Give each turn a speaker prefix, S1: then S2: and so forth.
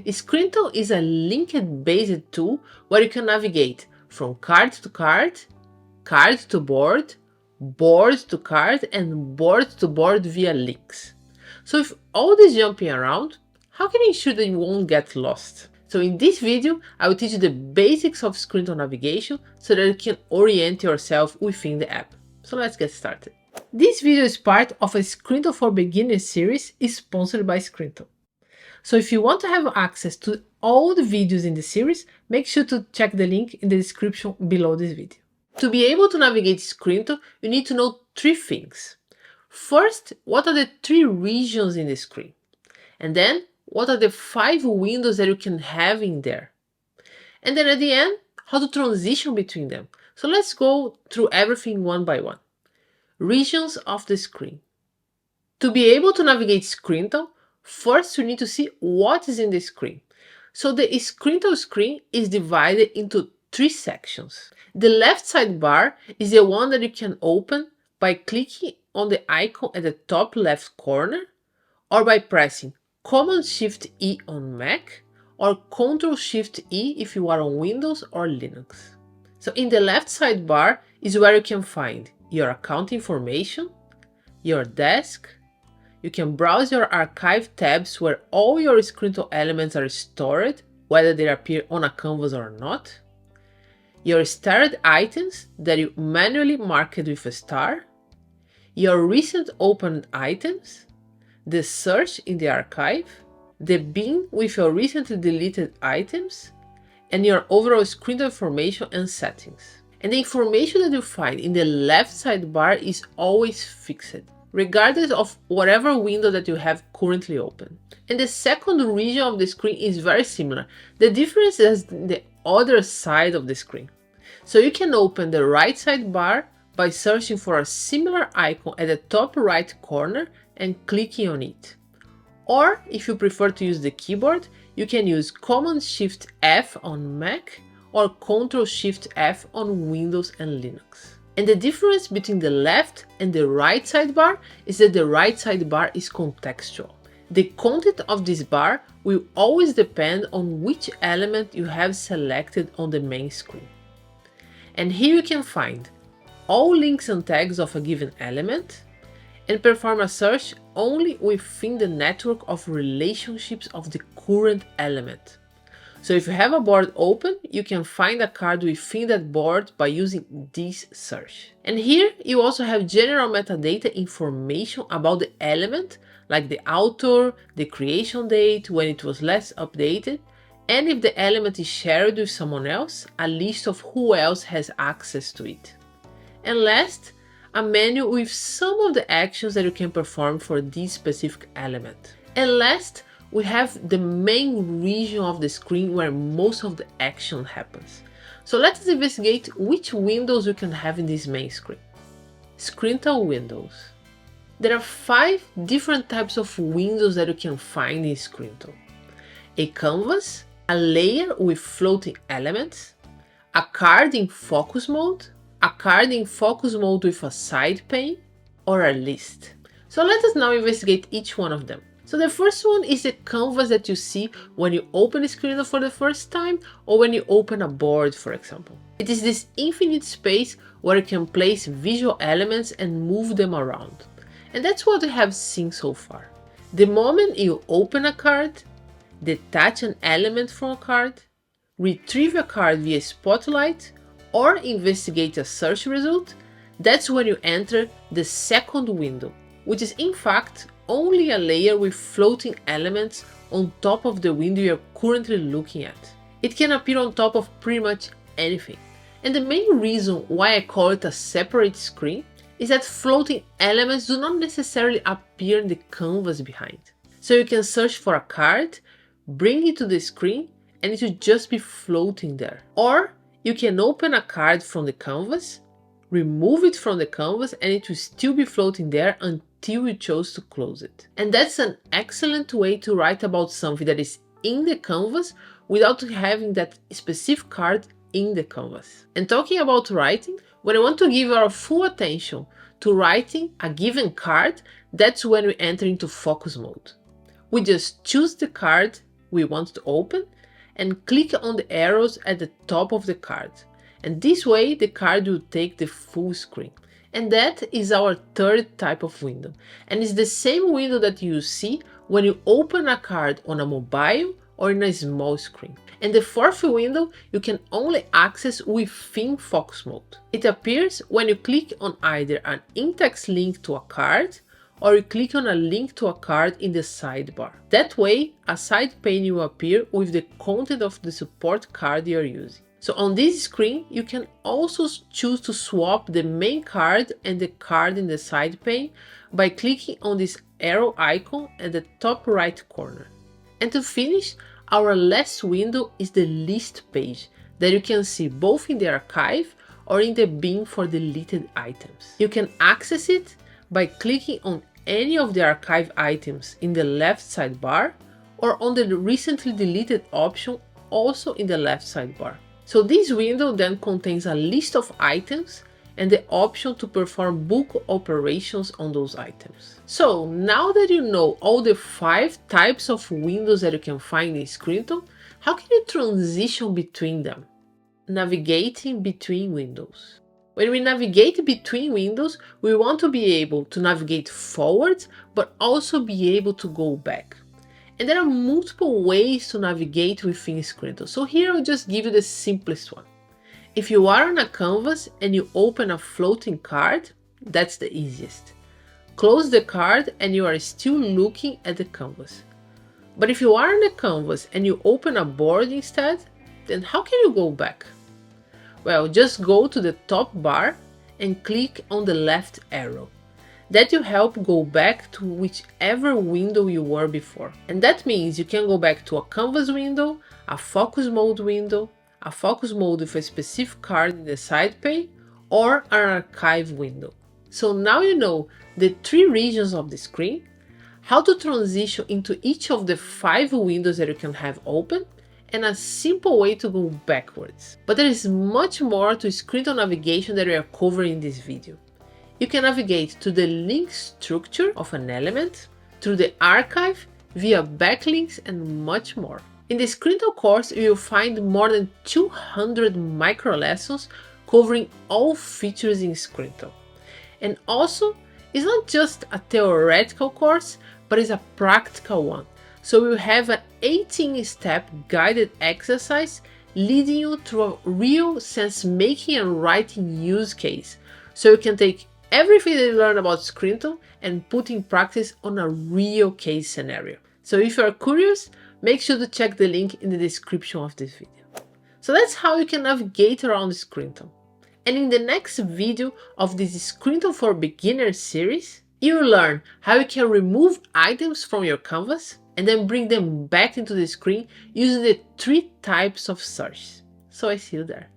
S1: Scrintal is a linked-based tool where you can navigate from card to card, card to board, board to card, and board to board via links. So with all this jumping around, how can you ensure that you won't get lost? So in this video, I will teach you the basics of Scrintal navigation so that you can orient yourself within the app. So let's get started. This video is part of a Scrintal for Beginners series sponsored by Scrintal. So if you want to have access to all the videos in the series, make sure to check the link in the description below this video. To be able to navigate Scrintal, you need to know three things. First, what are the three regions in the screen? And then, what are the 5 windows that you can have in there? And then at the end, how to transition between them. So let's go through everything one by one. Regions of the screen. To be able to navigate Scrintal, first you need to see what is in the screen. So the Scrintal screen is divided into 3 sections. The left sidebar is the one that you can open by clicking on the icon at the top left corner, or by pressing Command-Shift-E on Mac, or Ctrl-Shift-E if you are on Windows or Linux. So in the left sidebar is where you can find your account information, your desk. You can browse your archive tabs where all your Scrintal elements are stored, whether they appear on a canvas or not. Your starred items that you manually marked with a star. Your recent opened items. The search in the archive. The bin with your recently deleted items. And your overall Scrintal information and settings. And the information that you find in the left sidebar is always fixed, regardless of whatever window that you have currently open. And the second region of the screen is very similar. The difference is the other side of the screen. So you can open the right sidebar by searching for a similar icon at the top right corner and clicking on it. Or if you prefer to use the keyboard, you can use Command-Shift-F on Mac or Ctrl-Shift-F on Windows and Linux. And the difference between the left and the right sidebar is that the right sidebar is contextual. The content of this bar will always depend on which element you have selected on the main screen. And here you can find all links and tags of a given element and perform a search only within the network of relationships of the current element. So if you have a board open, you can find a card within that board by using this search. And here you also have general metadata information about the element, like the author, the creation date, when it was last updated, and if the element is shared with someone else, a list of who else has access to it. And last, a menu with some of the actions that you can perform for this specific element. And last, we have the main region of the screen where most of the action happens. So let's investigate which windows you can have in this main screen. Scrintal Windows. There are 5 different types of windows that you can find in Scrintal. A canvas, a layer with floating elements, a card in focus mode, a card in focus mode with a side pane, or a list. So let us now investigate each one of them. So the first one is the canvas that you see when you open Scrintal for the first time or when you open a board, for example. It is this infinite space where you can place visual elements and move them around. And that's what we have seen so far. The moment you open a card, detach an element from a card, retrieve a card via Spotlight, or investigate a search result, that's when you enter the second window, which is in fact only a layer with floating elements on top of the window you're currently looking at. It can appear on top of pretty much anything. And the main reason why I call it a separate screen is that floating elements do not necessarily appear in the canvas behind. So you can search for a card, bring it to the screen, and it will just be floating there. Or you can open a card from the canvas, remove it from the canvas, and it will still be floating there until you chose to close it. And that's an excellent way to write about something that is in the canvas without having that specific card in the canvas. And talking about writing, when I want to give our full attention to writing a given card, that's when we enter into focus mode. We just choose the card, we want to open and click on the arrows at the top of the card. And this way the card will take the full screen. And that is our third type of window. And it's the same window that you see when you open a card on a mobile or in a small screen. And the fourth window you can only access within focus mode. It appears when you click on either an in-text link to a card or you click on a link to a card in the sidebar. That way, a side pane will appear with the content of the support card you are using. So on this screen, you can also choose to swap the main card and the card in the side pane by clicking on this arrow icon at the top right corner. And to finish, our last window is the list page that you can see both in the archive or in the bin for deleted items. You can access it by clicking on any of the archive items in the left sidebar or on the recently deleted option also in the left sidebar. So this window then contains a list of items and the option to perform bulk operations on those items. So now that you know all the 5 types of windows that you can find in Scrintal, how can you transition between them? Navigating between windows. When we navigate between windows, we want to be able to navigate forward, but also be able to go back. And there are multiple ways to navigate within Scrintal. So here I'll just give you the simplest one. If you are on a canvas and you open a floating card, that's the easiest. Close the card and you are still looking at the canvas. But if you are on the canvas and you open a board instead, then how can you go back? Well, just go to the top bar and click on the left arrow. That will help go back to whichever window you were before. And that means you can go back to a canvas window, a focus mode window, a focus mode with a specific card in the side pane, or an archive window. So now you know the 3 regions of the screen, how to transition into each of the 5 windows that you can have open, and a simple way to go backwards. But there is much more to Scrintal navigation that we are covering in this video. You can navigate to the link structure of an element, through the archive, via backlinks, and much more. In the Scrintal course, you will find more than 200 micro lessons covering all features in Scrintal. And also, it's not just a theoretical course, but it's a practical one. So we'll have an 18-step guided exercise leading you through a real sense-making and writing use case. So you can take everything that you learn about Scrintal and put in practice on a real case scenario. So if you are curious, make sure to check the link in the description of this video. So that's how you can navigate around Scrintal. And in the next video of this Scrintal for Beginners series, you will learn how you can remove items from your canvas and then bring them back into the screen using the 3 types of search. So I see you there.